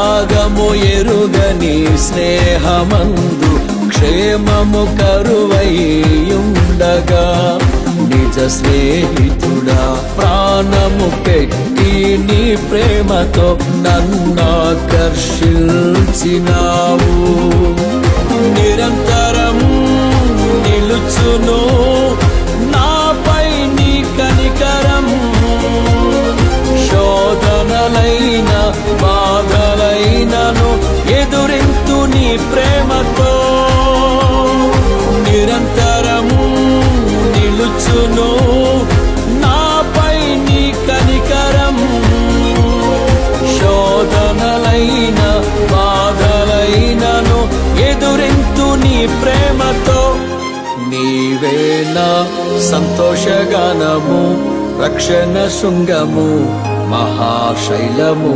త్యాగము ఎరుగని స్నేహమందు క్షేమము కరువైయుండగా నిజ స్నేహితుడా ప్రాణము పెట్టి నీ ప్రేమతో నన్నాకర్షించినావు. నిరంతరం నిలుచును నాపై నీ కనికరం, శోధనలైన బాధలైనను ఎదురింతు నీ ప్రేమతో. నిరంతరం నిలుచును నాపై నీ కనికరం, శోధనలైన బాధలైనను ఎదురింతు నీ ప్రేమతో. నీవే నా సంతోషగానము, రక్షణ శృంగము, మహాశైలము,